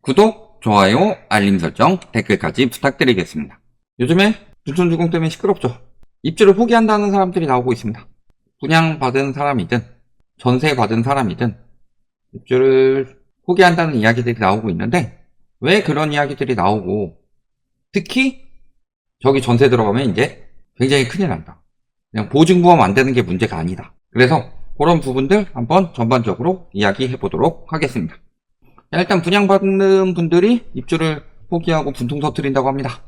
구독, 좋아요, 알림 설정, 댓글까지 부탁드리겠습니다. 요즘에 둔촌주공 때문에 시끄럽죠. 입주를 포기한다는 사람들이 나오고 있습니다. 분양받은 사람이든 전세받은 사람이든 입주를 포기한다는 이야기들이 나오고 있는데, 왜 그런 이야기들이 나오고, 특히 저기 전세 들어가면 이제 굉장히 큰일 난다. 그냥 보증보험 안 되는 게 문제가 아니다. 그래서 그런 부분들 한번 전반적으로 이야기해 보도록 하겠습니다. 일단 분양받는 분들이 입주를 포기하고 분통 터뜨린다고 합니다.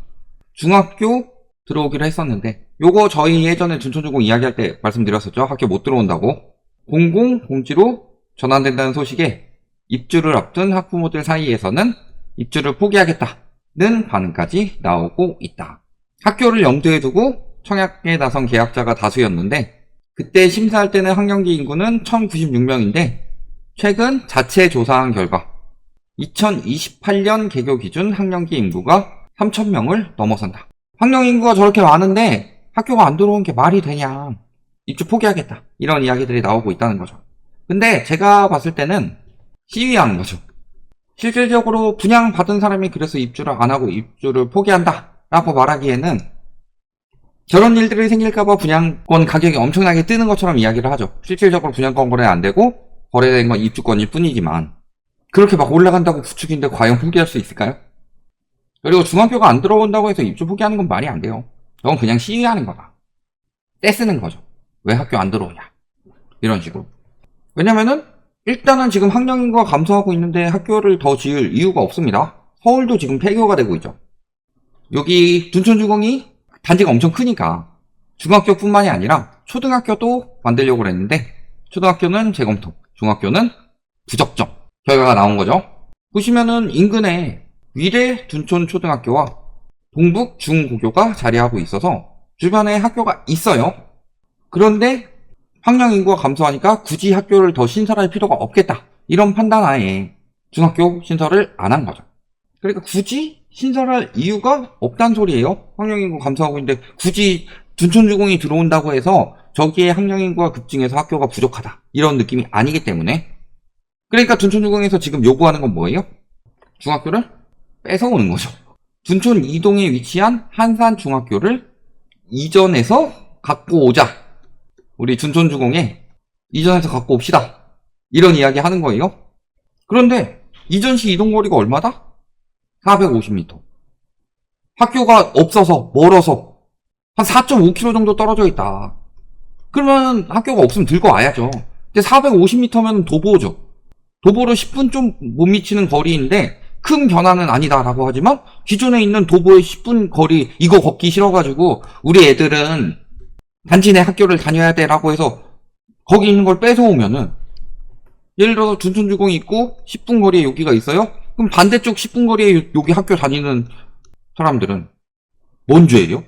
중학교 들어오기로 했었는데, 요거 저희 예전에 둔촌주공 이야기할 때 말씀드렸었죠. 학교 못 들어온다고. 공공공지로 전환된다는 소식에 입주를 앞둔 학부모들 사이에서는 입주를 포기하겠다는 반응까지 나오고 있다. 학교를 염두에 두고 청약에 나선 계약자가 다수였는데, 그때 심사할 때는 학령기 인구는 1096명인데 최근 자체 조사한 결과 2028년 개교 기준 학령기 인구가 3000명을 넘어선다. 학령 인구가 저렇게 많은데 학교가 안 들어온 게 말이 되냐. 입주 포기하겠다. 이런 이야기들이 나오고 있다는 거죠. 근데 제가 봤을 때는 시위하는 거죠. 실질적으로 분양받은 사람이 그래서 입주를 안 하고 입주를 포기한다 라고 말하기에는 저런 일들이 생길까봐 분양권 가격이 엄청나게 뜨는 것처럼 이야기를 하죠. 실질적으로 분양권 거래 안 되고 거래된 건 입주권일 뿐이지만 그렇게 막 올라간다고 부추기는데 과연 포기할 수 있을까요? 그리고 중학교가 안 들어온다고 해서 입주 포기하는 건 말이 안 돼요. 저건 그냥 시위하는 거다. 떼쓰는 거죠. 왜 학교 안 들어오냐. 이런 식으로. 왜냐면은 일단은 지금 학령인구가 감소하고 있는데 학교를 더 지을 이유가 없습니다. 서울도 지금 폐교가 되고 있죠. 여기 둔촌주공이 단지가 엄청 크니까 중학교뿐만이 아니라 초등학교도 만들려고 했는데 초등학교는 재검토, 중학교는 부적정 결과가 나온 거죠. 보시면은 인근에 위례 둔촌초등학교와 동북 중고교가 자리하고 있어서 주변에 학교가 있어요. 그런데 학령 인구가 감소하니까 굳이 학교를 더 신설할 필요가 없겠다. 이런 판단 하에 중학교 신설을 안 한 거죠. 그러니까 굳이 신설할 이유가 없단 소리예요. 학령 인구 감소하고 있는데 굳이 둔촌주공이 들어온다고 해서 저기에 학령 인구가 급증해서 학교가 부족하다. 이런 느낌이 아니기 때문에. 그러니까 둔촌주공에서 지금 요구하는 건 뭐예요? 중학교를 뺏어오는 거죠. 둔촌 이동에 위치한 한산중학교를 이전해서 갖고 오자. 우리 둔촌주공에 이전해서 갖고 옵시다. 이런 이야기 하는 거예요. 그런데 이전시 이동거리가 얼마다? 450m. 학교가 없어서 멀어서 한 4.5km 정도 떨어져 있다. 그러면 학교가 없으면 들고 와야죠. 근데 450m면 도보죠. 도보로 10분 좀 못 미치는 거리인데 큰 변화는 아니다라고 하지만 기존에 있는 도보의 10분 거리 이거 걷기 싫어가지고 우리 애들은 단지 내 학교를 다녀야 돼라고 해서 거기 있는 걸 뺏어오면은 예를 들어서 둔촌주공이 있고 10분 거리에 여기가 있어요? 그럼 반대쪽 10분 거리에 여기 학교 다니는 사람들은 뭔 죄예요?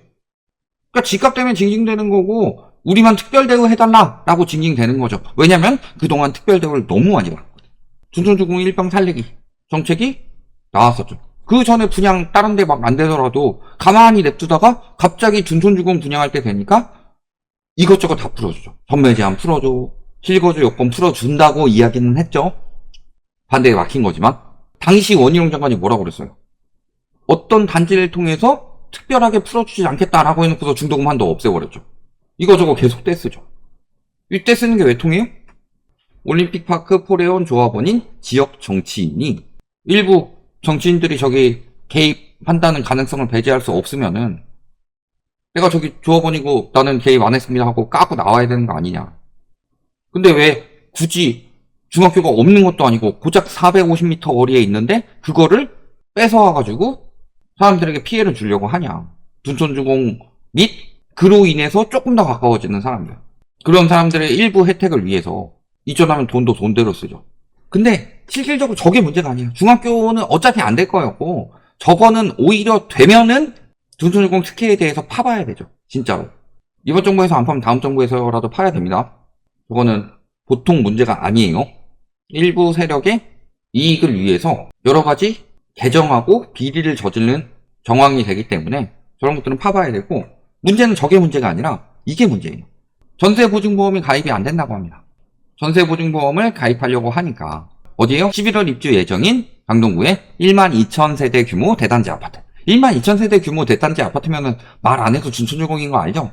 그러니까 집값 때문에 징징대는 거고 우리만 특별대우 해달라라고 징징대는 거죠. 왜냐면 그동안 특별대우를 너무 많이 받았거든요. 둔촌주공 일병 살리기 정책이 나왔었죠. 그 전에 분양 다른 데 막 안 되더라도 가만히 냅두다가 갑자기 둔촌주공 분양할 때 되니까 이것저것 다 풀어주죠. 전매 제한 풀어줘, 실거주 요건 풀어준다고 이야기는 했죠. 반대에 막힌 거지만 당시 원희룡 장관이 뭐라고 그랬어요? 어떤 단지를 통해서 특별하게 풀어주지 않겠다라고 해놓고서 중도금 한도 없애버렸죠. 이거저거 계속 떼쓰죠. 이 떼쓰는 게 왜 통해요? 올림픽파크 포레온 조합원인 지역 정치인이 일부 정치인들이 저기 개입한다는 가능성을 배제할 수 없으면은 내가 저기 조합원이고 나는 개입 안 했습니다 하고 까고 나와야 되는 거 아니냐. 근데 왜 굳이 중학교가 없는 것도 아니고 고작 450m 거리에 있는데 그거를 뺏어와가지고 사람들에게 피해를 주려고 하냐. 둔촌주공 및 그로 인해서 조금 더 가까워지는 사람들. 그런 사람들의 일부 혜택을 위해서 이전하면 돈도 돈대로 쓰죠. 근데 실질적으로 저게 문제가 아니에요. 중학교는 어차피 안 될 거였고 저거는 오히려 되면은 둔촌주공 특혜에 대해서 파봐야 되죠. 진짜로. 이번 정부에서 안 파면 다음 정부에서라도 파야 됩니다. 저거는 보통 문제가 아니에요. 일부 세력의 이익을 위해서 여러 가지 개정하고 비리를 저지르는 정황이 되기 때문에 저런 것들은 파봐야 되고 문제는 저게 문제가 아니라 이게 문제예요. 전세보증보험이 가입이 안 된다고 합니다. 전세보증보험을 가입하려고 하니까 어디에요? 11월 입주 예정인 강동구의 12,000세대 규모 대단지 아파트. 12,000세대 규모 대단지 아파트면은 말 안 해도 준천주공인 거 알죠?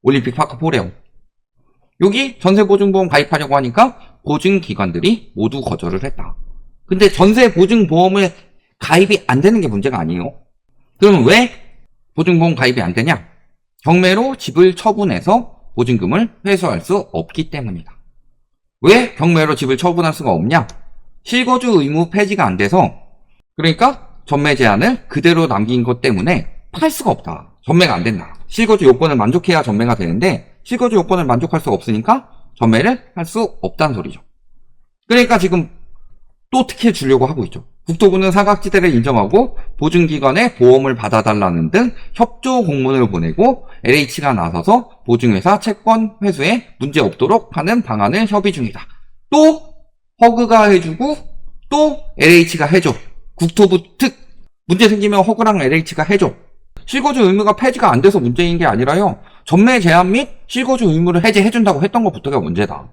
올림픽파크 포레오. 여기 전세보증보험 가입하려고 하니까 보증기관들이 모두 거절을 했다. 근데 전세보증보험에 가입이 안 되는 게 문제가 아니에요. 그러면 왜 보증보험 가입이 안 되냐? 경매로 집을 처분해서 보증금을 회수할 수 없기 때문이다. 왜 경매로 집을 처분할 수가 없냐? 실거주 의무 폐지가 안 돼서, 그러니까 전매 제한을 그대로 남긴 것 때문에 팔 수가 없다. 전매가 안 된다. 실거주 요건을 만족해야 전매가 되는데 실거주 요건을 만족할 수가 없으니까 전매를 할 수 없다는 소리죠. 그러니까 지금 또 특혜 주려고 하고 있죠. 국토부는 사각지대를 인정하고 보증기관에 보험을 받아달라는 등 협조 공문을 보내고 LH가 나서서 보증회사 채권 회수에 문제 없도록 하는 방안을 협의 중이다. 또 허그가 해주고 또 LH가 해줘. 국토부 특 문제 생기면 허그랑 LH가 해줘. 실거주 의무가 폐지가 안 돼서 문제인 게 아니라요. 전매 제한 및 실거주 의무를 해제해준다고 했던 것부터가 문제다.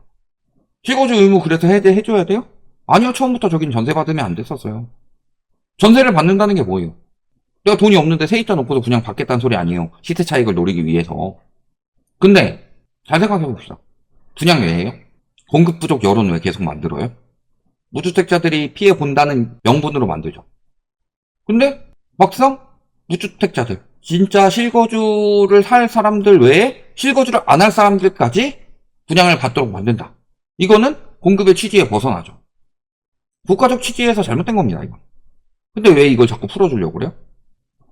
실거주 의무 그래서 해제해줘야 돼요? 아니요. 처음부터 저긴 전세 받으면 안 됐었어요. 전세를 받는다는 게 뭐예요? 내가 돈이 없는데 세입자 놓고서 그냥 받겠다는 소리 아니에요. 시세 차익을 노리기 위해서. 근데 잘 생각해봅시다. 분양 왜 해요? 공급 부족 여론 왜 계속 만들어요? 무주택자들이 피해 본다는 명분으로 만들죠. 근데 막상 무주택자들, 진짜 실거주를 살 사람들 외에 실거주를 안 할 사람들까지 분양을 받도록 만든다. 이거는 공급의 취지에 벗어나죠. 국가적 취지에서 잘못된 겁니다, 이건. 근데 왜 이걸 자꾸 풀어주려고 그래요?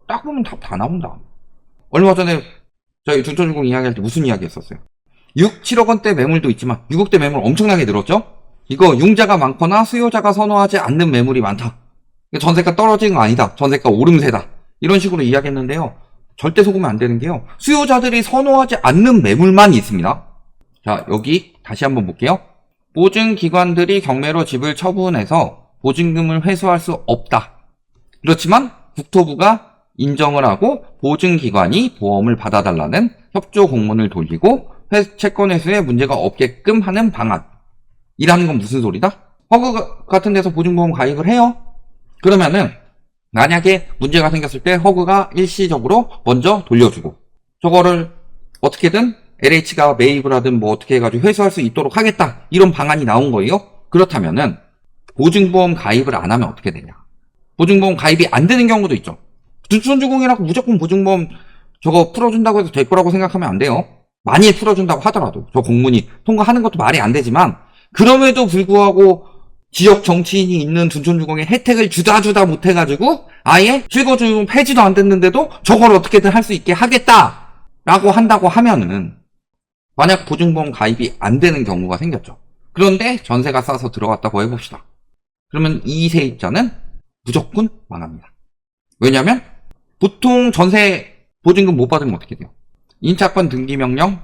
딱 보면 답 다 나온다. 얼마 전에 저희 둔천주공 이야기할 때 무슨 이야기 했었어요? 6, 7억 원대 매물도 있지만 6억대 매물 엄청나게 늘었죠? 이거 융자가 많거나 수요자가 선호하지 않는 매물이 많다. 전세가 떨어지는 거 아니다. 전세가 오름세다. 이런 식으로 이야기했는데요. 절대 속으면 안 되는 게요. 수요자들이 선호하지 않는 매물만 있습니다. 자, 여기 다시 한번 볼게요. 보증기관들이 경매로 집을 처분해서 보증금을 회수할 수 없다. 그렇지만 국토부가 인정을 하고 보증기관이 보험을 받아달라는 협조 공문을 돌리고 채권 회수에 문제가 없게끔 하는 방안. 이라는 건 무슨 소리다? 허그 같은 데서 보증보험 가입을 해요. 그러면은 만약에 문제가 생겼을 때 허그가 일시적으로 먼저 돌려주고 저거를 어떻게든 LH가 매입을 하든 뭐 어떻게 해가지고 회수할 수 있도록 하겠다. 이런 방안이 나온 거예요. 그렇다면은 보증보험 가입을 안 하면 어떻게 되냐? 보증보험 가입이 안 되는 경우도 있죠. 둔천주공이라고 무조건 보증보험 저거 풀어준다고 해서 될 거라고 생각하면 안 돼요. 많이 풀어준다고 하더라도 저 공문이 통과하는 것도 말이 안 되지만 그럼에도 불구하고 지역 정치인이 있는 둔천주공에 혜택을 주다 못해가지고 아예 실거주 폐지도 안 됐는데도 저걸 어떻게든 할 수 있게 하겠다라고 한다고 하면은 만약 보증보험 가입이 안 되는 경우가 생겼죠. 그런데 전세가 싸서 들어갔다고 해봅시다. 그러면 이 세입자는 무조건 망합니다. 왜냐면 보통 전세 보증금 못 받으면 어떻게 돼요? 인차권 등기명령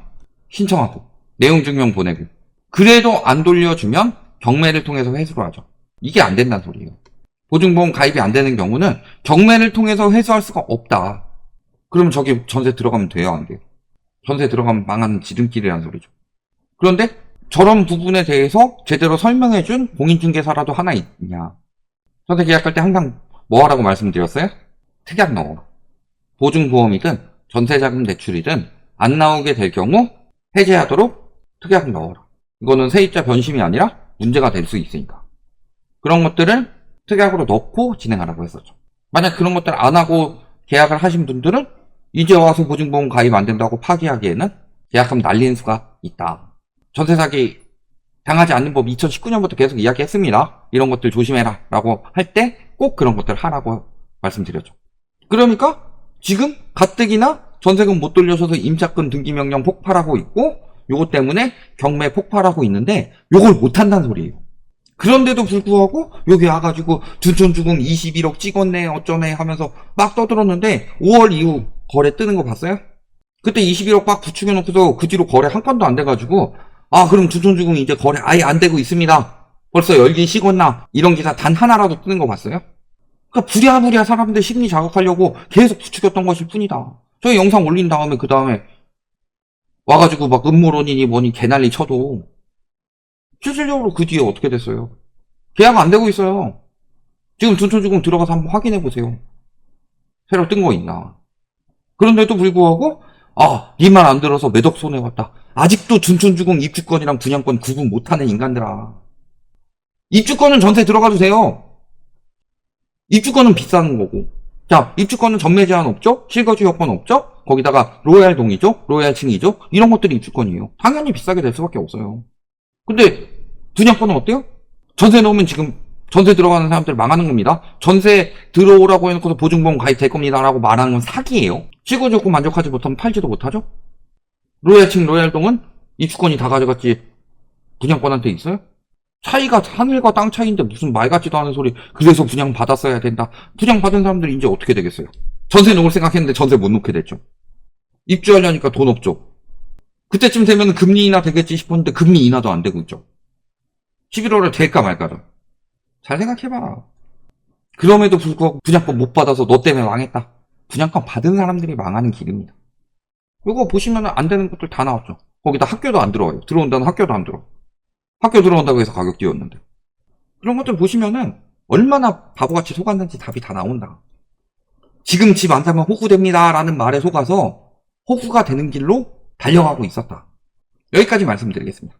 신청하고 내용 증명 보내고 그래도 안 돌려주면 경매를 통해서 회수를 하죠. 이게 안 된다는 소리예요. 보증보험 가입이 안 되는 경우는 경매를 통해서 회수할 수가 없다. 그러면 저기 전세 들어가면 돼요, 안 돼요? 전세 들어가면 망하는 지름길이라는 소리죠. 그런데 저런 부분에 대해서 제대로 설명해준 공인중개사라도 하나 있냐? 전세 계약할 때 항상 뭐 하라고 말씀드렸어요? 특약 넣어라. 보증보험이든 전세자금 대출이든 안 나오게 될 경우 해제하도록 특약 넣어라. 이거는 세입자 변심이 아니라 문제가 될 수 있으니까. 그런 것들을 특약으로 넣고 진행하라고 했었죠. 만약 그런 것들 안 하고 계약을 하신 분들은 이제 와서 보증보험 가입 안 된다고 파기하기에는 계약금 날리는 수가 있다. 전세 사기 당하지 않는 법 2019년부터 계속 이야기했습니다. 이런 것들 조심해라 라고 할 때 꼭 그런 것들 하라고 말씀드렸죠. 그러니까 지금 가뜩이나 전세금 못 돌려줘서 임차권 등기명령 폭발하고 있고 요거 때문에 경매 폭발하고 있는데 요걸 못한다는 소리예요. 그런데도 불구하고 여기 와가지고 둔천주공 21억 찍었네 어쩌네 하면서 막 떠들었는데 5월 이후 거래 뜨는 거 봤어요? 그때 21억 막 부추겨놓고서 그 뒤로 거래 한 건도 안 돼가지고 아 그럼 둔천주공 이제 거래 아예 안 되고 있습니다. 벌써 열기 식었나 이런 기사 단 하나라도 뜨는 거 봤어요? 그러니까 부랴부랴 사람들 심리 자극하려고 계속 부추겼던 것일 뿐이다. 저희 영상 올린 다음에 그 다음에 와가지고 막 음모론이니 뭐니 개난리 쳐도 실질적으로 그 뒤에 어떻게 됐어요? 계약 안 되고 있어요. 지금 둔촌주공 들어가서 한번 확인해 보세요. 새로 뜬 거 있나. 그런데도 불구하고 네 말 안 들어서 매덕 손해봤다. 아직도 둔촌주공 입주권이랑 분양권 구분 못하는 인간들아. 입주권은 전세 들어가도 돼요. 입주권은 비싼 거고. 자, 입주권은 전매 제한 없죠? 실거주 여건 없죠? 거기다가 로얄동이죠? 로얄층이죠? 이런 것들이 입주권이에요. 당연히 비싸게 될 수밖에 없어요. 근데 분양권은 어때요? 전세 넣으면 지금 전세 들어가는 사람들 망하는 겁니다. 전세 들어오라고 해놓고서 보증보험 가입될 겁니다 라고 말하는 건 사기예요. 실거주 여건 만족하지 못하면 팔지도 못하죠? 로얄층 로얄동은 입주권이 다 가져갔지 분양권한테 있어요? 차이가 하늘과 땅 차이인데 무슨 말 같지도 않은 소리. 그래서 분양 받았어야 된다. 분양 받은 사람들이 이제 어떻게 되겠어요? 전세 놓을 생각했는데 전세 못 놓게 됐죠. 입주하려니까 돈 없죠. 그때쯤 되면 금리 인하 되겠지 싶었는데 금리 인하도 안 되고 있죠. 11월에 될까 말까죠. 잘 생각해봐. 그럼에도 불구하고 분양권 못 받아서 너 때문에 망했다. 분양권 받은 사람들이 망하는 길입니다. 이거 보시면 안 되는 것들 다 나왔죠. 거기다 학교도 안 들어와요. 들어온다는 학교도 안 들어. 학교 들어온다고 해서 가격 띄웠는데. 그런 것들 보시면은 얼마나 바보같이 속았는지 답이 다 나온다. 지금 집 안 사면 호구됩니다 라는 말에 속아서 호구가 되는 길로 달려가고 있었다. 여기까지 말씀드리겠습니다.